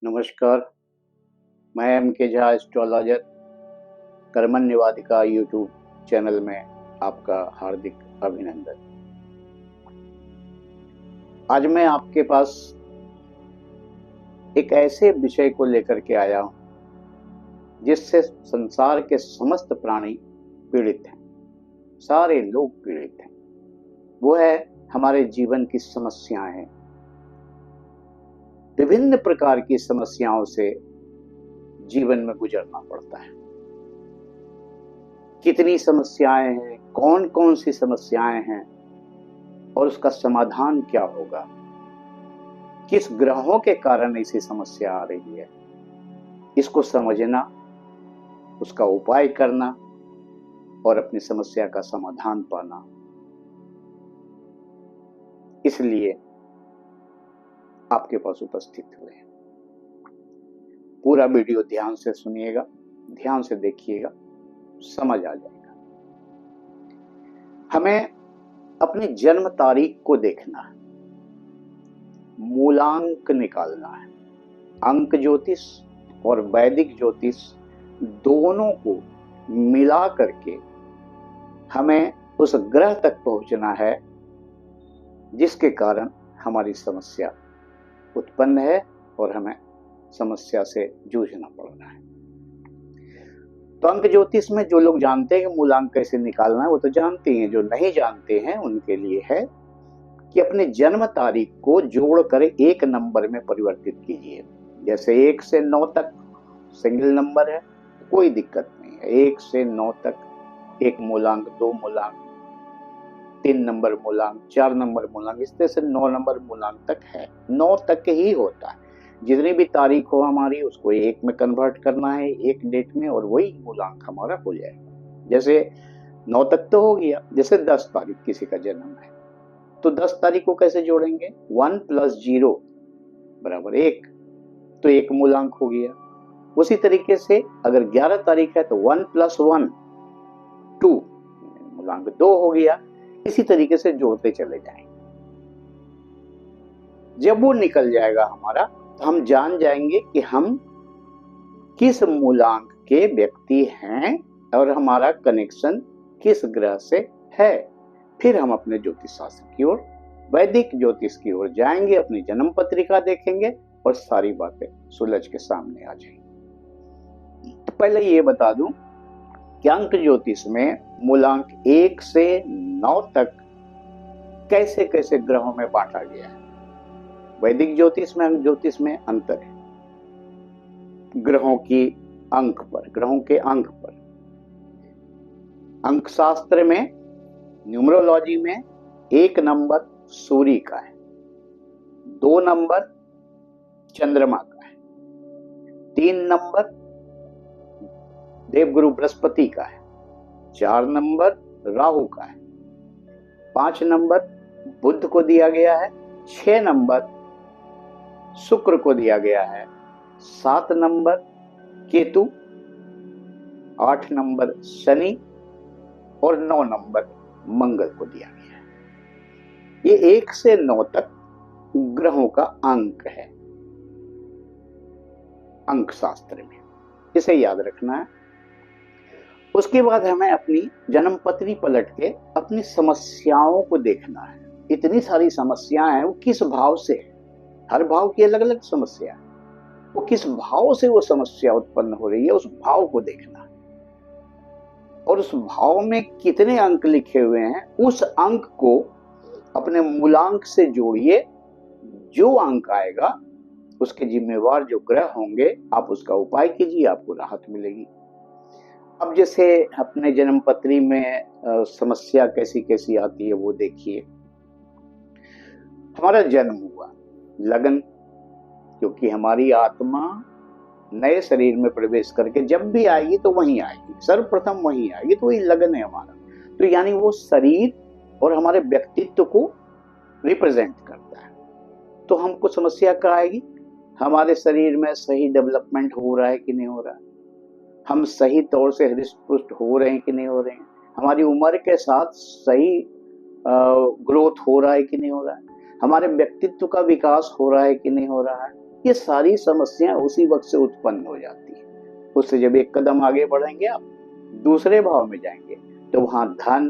नमस्कार, मैं M K Jha astrologer Karman Nivadika YouTube channel में आपका हार्दिक अभिनंदन। आज मैं आपके पास एक ऐसे विषय को लेकर के आया हूं जिससे संसार के समस्त प्राणी पीड़ित हैं, सारे लोग पीड़ित हैं। वो है हमारे जीवन की समस्याएं हैं। विभिन्न प्रकार की समस्याओं से जीवन में गुजरना पड़ता है। कितनी समस्याएं हैं, कौन कौन सी समस्याएं हैं और उसका समाधान क्या होगा, किस ग्रहों के कारण ऐसी समस्या आ रही है, इसको समझना, उसका उपाय करना और अपनी समस्या का समाधान पाना। इसलिए आपके पास उपस्थित हुए हैं। पूरा वीडियो ध्यान से सुनिएगा, ध्यान से देखिएगा, समझ आ जाएगा। हमें अपनी जन्म तारीख को देखना है, मूलांक निकालना है। अंक ज्योतिष और वैदिक ज्योतिष दोनों को मिला करके हमें उस ग्रह तक पहुंचना है जिसके कारण हमारी समस्या उत्पन्न है और हमें समस्या से जूझना पड़ रहा है। तो अंक ज्योतिष में जो लोग जानते हैं कि मूलांक कैसे निकालना है वो तो जानते हैं। जो नहीं जानते हैं उनके लिए है कि अपने जन्म तारीख को जोड़कर एक नंबर में परिवर्तित कीजिए। जैसे 1 से 9 तक सिंगल नंबर है, कोई दिक्कत नहीं है। 1 से 9 तक एक मूलांक, 2 मूलांक, 3 नंबर मूलांक, 4 नंबर मूलांक, इस तरह से 9 नंबर मूलांक तक है। 9 तक ही होता है। जितनी भी तारीख हो हमारी उसको एक में कन्वर्ट करना है, एक डेट में, और वही मूलांक हमारा हो जाएगा। जैसे 9 तक तो हो गया। जैसे 10 तारीख किसी का जन्म है तो 10 तारीख को कैसे जोड़ेंगे? 1 + 0 = 1, तो एक मूलांक हो गया। उसी तरीके से अगर 11 तारीख है तो 1 + 1 2, मूलांक 2 हो गया। इसी तरीके से जोड़ते चले जाएंगे। जब वो निकल जाएगा हमारा तो हम जान जाएंगे कि हम किस मूलांक के व्यक्ति हैं और हमारा कनेक्शन किस ग्रह से है। फिर हम अपने ज्योतिष शास्त्र की ओर, वैदिक ज्योतिष की ओर जाएंगे, अपनी जन्म पत्रिका देखेंगे और सारी बातें सुलझ के सामने आ जाएंगी। तो पहले ये बता दूं कि अंक ज्योतिष में मूलांक 1 से 9 तक कैसे कैसे ग्रहों में बांटा गया है। वैदिक ज्योतिष में, अंक ज्योतिष में अंतर है। ग्रहों के अंक पर अंक शास्त्र में, न्यूमरोलॉजी में 1 नंबर सूर्य का है, 2 नंबर चंद्रमा का है, 3 नंबर देवगुरु बृहस्पति का है, 4 नंबर राहु का है, 5 नंबर बुध को दिया गया है, 6 नंबर शुक्र को दिया गया है, 7 नंबर केतु, 8 नंबर शनि और 9 नंबर मंगल को दिया गया है। ये 1 से 9 तक ग्रहों का अंक है अंक शास्त्र में, इसे याद रखना है। उसके बाद हमें अपनी जन्म पत्री पलट के अपनी समस्याओं को देखना है। इतनी सारी समस्याएं हैं, वो किस भाव से है। हर भाव की अलग अलग समस्या है। वो किस भाव से वो समस्या उत्पन्न हो रही है, उस भाव को देखना है। और उस भाव में कितने अंक लिखे हुए हैं, उस अंक को अपने मूलांक से जोड़िए। जो अंक आएगा उसके जिम्मेवार जो ग्रह होंगे, आप उसका उपाय कीजिए, आपको राहत मिलेगी। अब जैसे अपने जन्म पत्री में समस्या कैसी कैसी आती है वो देखिए। हमारा जन्म हुआ, लगन, क्योंकि हमारी आत्मा नए शरीर में प्रवेश करके जब भी आएगी तो वहीं आएगी, सर्वप्रथम वहीं आएगी, तो वही लगन है हमारा। तो यानी वो शरीर और हमारे व्यक्तित्व को रिप्रेजेंट करता है। तो हमको समस्या क्या आएगी? हमारे शरीर में सही डेवलपमेंट हो रहा है कि नहीं हो रहा है, हम सही तौर से हृष्ट पुष्ट हो रहे हैं कि नहीं हो रहे हैं, हमारी उम्र के साथ सही ग्रोथ हो रहा है कि नहीं हो रहा है, हमारे व्यक्तित्व का विकास हो रहा है कि नहीं हो रहा है, ये सारी समस्याएं उसी वक्त से उत्पन्न हो जाती है। उससे जब एक कदम आगे बढ़ेंगे आप, दूसरे भाव में जाएंगे, तो वहां धन,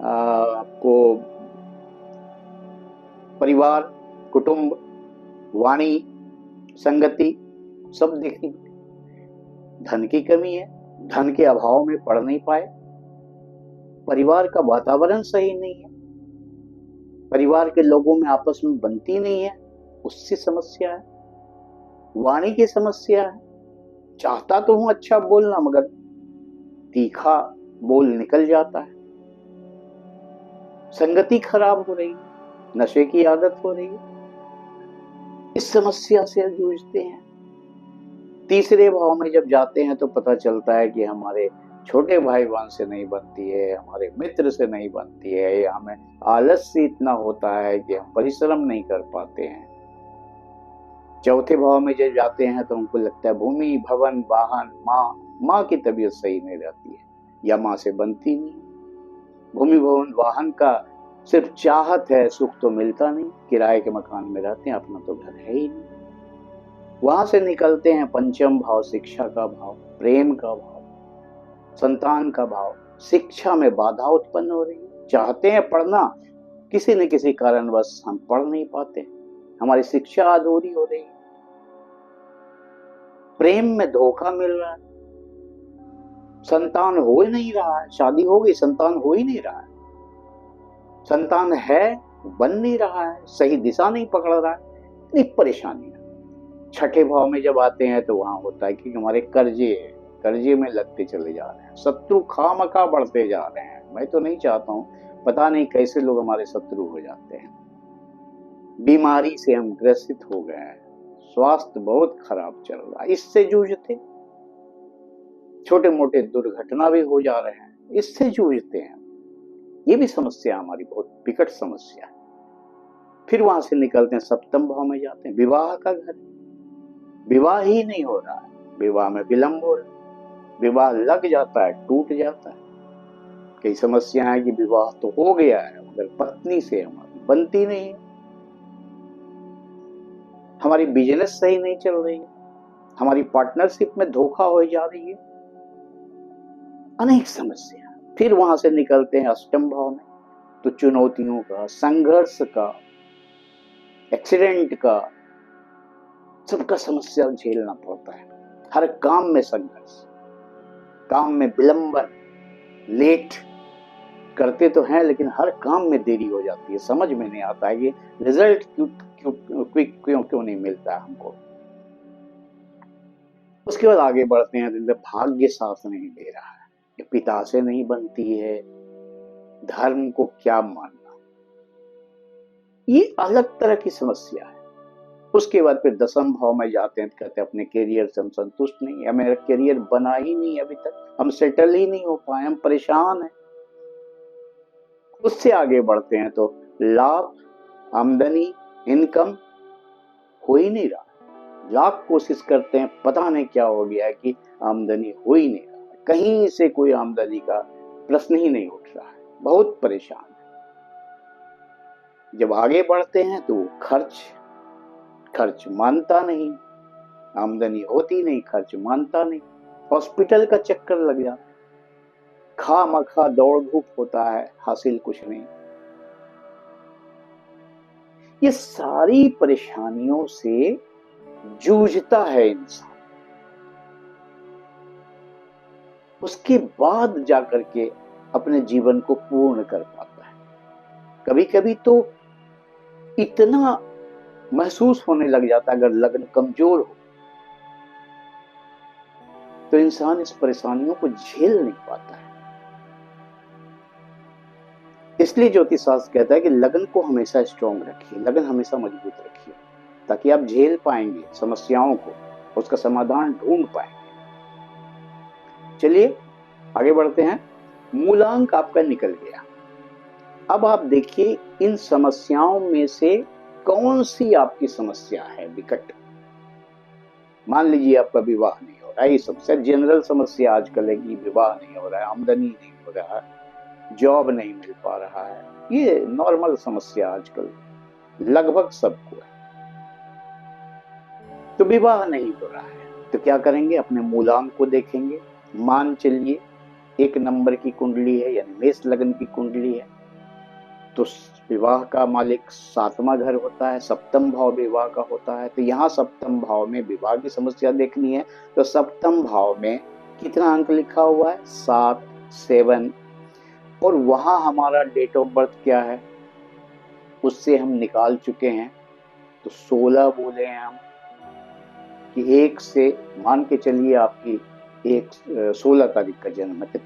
आपको परिवार, कुटुंब, वाणी, संगति सब देखनी। धन की कमी है, धन के अभाव में पढ़ नहीं पाए, परिवार का वातावरण सही नहीं है, परिवार के लोगों में आपस में बनती नहीं है, उससे समस्या है। वाणी की समस्या है, चाहता तो हूं अच्छा बोलना, मगर तीखा बोल निकल जाता है। संगति खराब हो रही है, नशे की आदत हो रही है, इस समस्या से जूझते हैं। तीसरे भाव में जब जाते हैं तो पता चलता है कि हमारे छोटे भाई बहन से नहीं बनती है, हमारे मित्र से नहीं बनती है, या हमें आलस्य इतना होता है कि हम परिश्रम नहीं कर पाते हैं। चौथे भाव में जब जाते हैं तो हमको लगता है भूमि, भवन, वाहन, माँ की तबीयत सही नहीं रहती है, या माँ से बनती नहीं। भूमि, भवन, वाहन का सिर्फ चाहत है, सुख तो मिलता नहीं, किराए के मकान में रहते हैं, अपना तो घर है ही नहीं। वहां से निकलते हैं पंचम भाव, शिक्षा का भाव, प्रेम का भाव, संतान का भाव। शिक्षा में बाधा उत्पन्न हो रही है, चाहते हैं पढ़ना, किसी न किसी कारणवश हम पढ़ नहीं पाते, हमारी शिक्षा अधूरी हो रही है। प्रेम में धोखा मिल रहा है, संतान हो ही नहीं रहा है, शादी हो गई, संतान हो ही नहीं रहा है, संतान है बन नहीं रहा है, सही दिशा नहीं पकड़ रहा है, इतनी परेशानी है। छठे भाव में जब आते हैं तो वहां होता है कि हमारे कर्जे में लगते चले जा रहे हैं, शत्रु खामखा बढ़ते जा रहे हैं। मैं तो नहीं चाहता हूं, पता नहीं कैसे लोग हमारे शत्रु हो जाते हैं। बीमारी से हम ग्रसित हो गए हैं, स्वास्थ्य बहुत खराब चल रहा है, इससे जूझते। छोटे मोटे दुर्घटना भी हो जा रहे हैं, इससे जूझते हैं। ये भी समस्या हमारी बहुत विकट समस्या है। फिर वहां से निकलते हैं, सप्तम भाव में जाते हैं, विवाह का घर। विवाह ही नहीं हो रहा है, विवाह में विलंब हो रहा है, विवाह लग जाता है, टूट जाता है। कई समस्या है कि विवाह तो हो गया है मगर पत्नी से हमारी बनती नहीं है, हमारी बिजनेस सही नहीं चल रही है, हमारी पार्टनरशिप में धोखा हो जा रही है, अनेक समस्या। फिर वहां से निकलते हैं अष्टम भाव में, तो चुनौतियों का, संघर्ष का, एक्सीडेंट का, सबका समस्या झेलना पड़ता है। हर काम में संघर्ष, काम में विलंबन, लेट करते तो हैं लेकिन हर काम में देरी हो जाती है। समझ में नहीं आता है कि रिजल्ट क्यों नहीं मिलता हमको। उसके बाद आगे बढ़ते हैं, भाग्य साथ नहीं दे रहा है, पिता से नहीं बनती है, धर्म को क्या मानना, ये अलग तरह की समस्या है। उसके बाद फिर दसम भाव में जाते हैं, कहते हैं अपने करियर से हम संतुष्ट नहीं है, मेरा करियर बना ही नहीं अभी तक, हम सेटल ही नहीं हो पाए, हम परेशान हैं। उससे आगे बढ़ते हैं तो लाभ, आमदनी, इनकम हो ही नहीं रहा, लाख कोशिश करते हैं, पता नहीं क्या हो गया है कि आमदनी हो ही नहीं रहा, कहीं से कोई आमदनी का प्रश्न ही नहीं उठ रहा है, बहुत परेशान है। जब आगे बढ़ते हैं तो खर्च मानता नहीं, आमदनी होती नहीं, खर्च मानता नहीं, हॉस्पिटल का चक्कर लग जाता, खामखा दौड़ धूप होता है, हासिल कुछ नहीं। ये सारी परेशानियों से जूझता है इंसान, उसके बाद जाकर के अपने जीवन को पूर्ण कर पाता है। कभी कभी तो इतना महसूस होने लग जाता है, अगर लग्न कमजोर हो तो इंसान इस परेशानियों को झेल नहीं पाता है। इसलिए ज्योतिष शास्त्र कहता है कि लगन को हमेशा स्ट्रांग रखिए, लगन हमेशा मजबूत रखिए, ताकि आप झेल पाएंगे समस्याओं को, उसका समाधान ढूंढ पाएंगे। चलिए आगे बढ़ते हैं। मूलांक आपका निकल गया, अब आप देखिए इन समस्याओं में से कौन सी आपकी समस्या है विकट। मान लीजिए आपका विवाह नहीं हो रहा है, ये सबसे जनरल समस्या आजकल है कि विवाह नहीं हो रहा है, आमदनी नहीं हो रहा है, जॉब नहीं मिल पा रहा है, ये नॉर्मल समस्या आजकल लगभग सबको है। तो विवाह नहीं हो रहा है, तो क्या करेंगे, अपने मूलांक को देखेंगे। मान चलिए 1 नंबर की कुंडली है, यानी मेष लग्न की कुंडली है, तो विवाह का मालिक 7वां घर होता है, सप्तम भाव विवाह का होता है। तो यहाँ सप्तम भाव में विवाह की समस्या देखनी है, तो सप्तम भाव में कितना अंक लिखा हुआ है, 7, 7, और वहां हमारा डेट ऑफ बर्थ क्या है, उससे हम निकाल चुके हैं। तो 16 बोले हैं हम कि 1 से मान के चलिए आपकी 16 तारीख का जन्म है, तो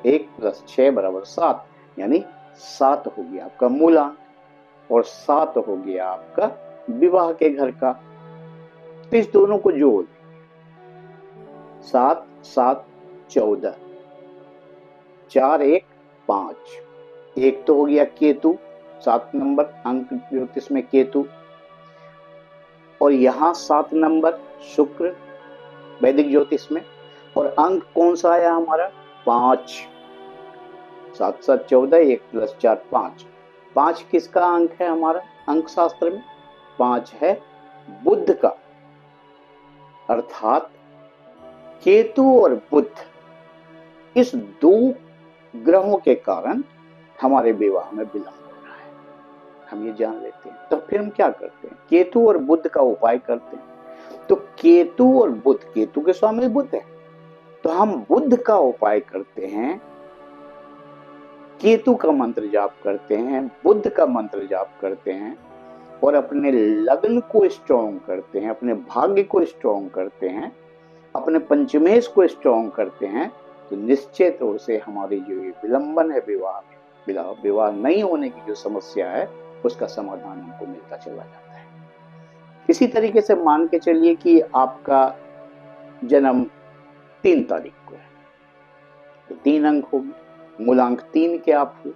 1 + 6 = 7, यानी 7 हो गया आपका मूलांक और 7 हो गया आपका विवाह के घर का। तो इस दोनों को जोड़ 7, 7, 14, 4, 1, 5। एक तो हो गया केतु, 7 नंबर अंक ज्योतिष में केतु, और यहाँ 7 नंबर शुक्र वैदिक ज्योतिष में, और अंक कौन सा आया हमारा, 5। 7, 7, 14, 1 + 4, 5। 5 किसका अंक है हमारा अंक शास्त्र में, 5 है बुध का। अर्थात केतु और बुध, इस 2 ग्रहों के कारण हमारे विवाह में विलंब हो रहा है, हम ये जान लेते हैं। तो फिर हम क्या करते हैं, केतु और बुध का उपाय करते हैं। तो केतु और बुध, केतु के स्वामी बुध है, तो हम बुध का उपाय करते हैं, केतु का मंत्र जाप करते हैं, बुध का मंत्र जाप करते हैं, और अपने लग्न को स्ट्रॉन्ग करते हैं, अपने भाग्य को स्ट्रॉन्ग करते हैं, अपने पंचमेश को स्ट्रॉन्ग करते हैं। तो निश्चित तौर से हमारी जो ये विलंबन है विवाह नहीं होने की जो समस्या है, उसका समाधान हमको मिलता चला जाता है। इसी तरीके से मान के चलिए कि आपका जन्म 3 तारीख को है, तो 3 अंक होगी, मूलांक 3 के आप हुए,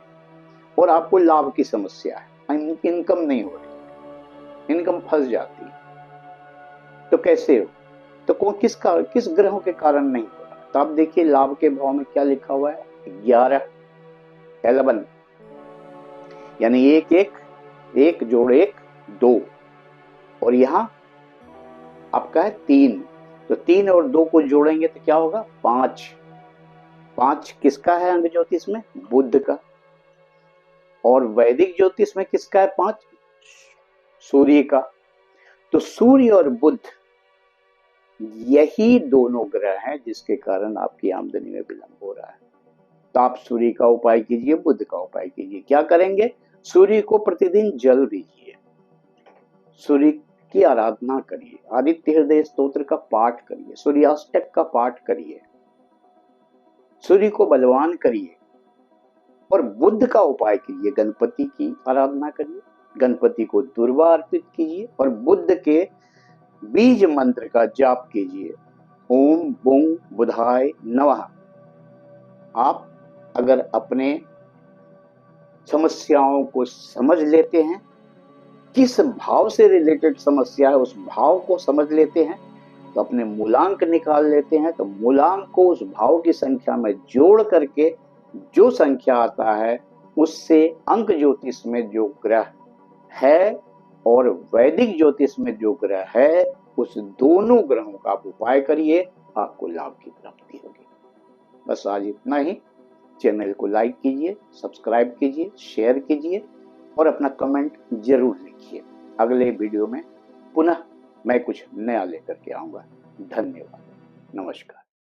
और आपको लाभ की समस्या है, इनकम नहीं हो रही, इनकम फंस जाती है। तो कैसे हो, तो किस ग्रहों के कारण नहीं हो रहा। तो आप देखिए लाभ के भाव में क्या लिखा हुआ है, 11, 11, यानी 1, 1, 1 + 1 2, और यहां आपका है 3, तो 3 और 2 को जोड़ेंगे तो क्या होगा, 5। 5 किसका है अंग ज्योतिष में, बुध का, और वैदिक ज्योतिष में किसका है 5, सूर्य का। तो सूर्य और बुध, यही दोनों ग्रह हैं जिसके कारण आपकी आमदनी में विलंब हो रहा है। तो आप सूर्य का उपाय कीजिए, बुध का उपाय कीजिए। क्या करेंगे, सूर्य को प्रतिदिन जल दीजिए, सूर्य की आराधना करिए, आदित्य हृदय स्तोत्र का पाठ करिए, सूर्याष्टक का पाठ करिए, सूर्य को बलवान करिए, और बुध का उपाय कीजिए, गणपति की आराधना करिए, गणपति को दुर्वा अर्पित कीजिए, और बुध के बीज मंत्र का जाप कीजिए, ओम बुं बुधाय नमः। आप अगर अपने समस्याओं को समझ लेते हैं, किस भाव से रिलेटेड समस्या है उस भाव को समझ लेते हैं, तो अपने मूलांक निकाल लेते हैं, तो मूलांक को उस भाव की संख्या में जोड़ करके जो संख्या आता है, उससे अंक ज्योतिष में जो ग्रह है और वैदिक ज्योतिष में जो ग्रह है, उस दोनों ग्रहों का आप उपाय करिए, आपको लाभ की प्राप्ति होगी। बस आज इतना ही। चैनल को लाइक कीजिए, सब्सक्राइब कीजिए, शेयर कीजिए, और अपना कमेंट जरूर लिखिए। अगले वीडियो में पुनः मैं कुछ नया लेकर के आऊंगा। धन्यवाद, नमस्कार।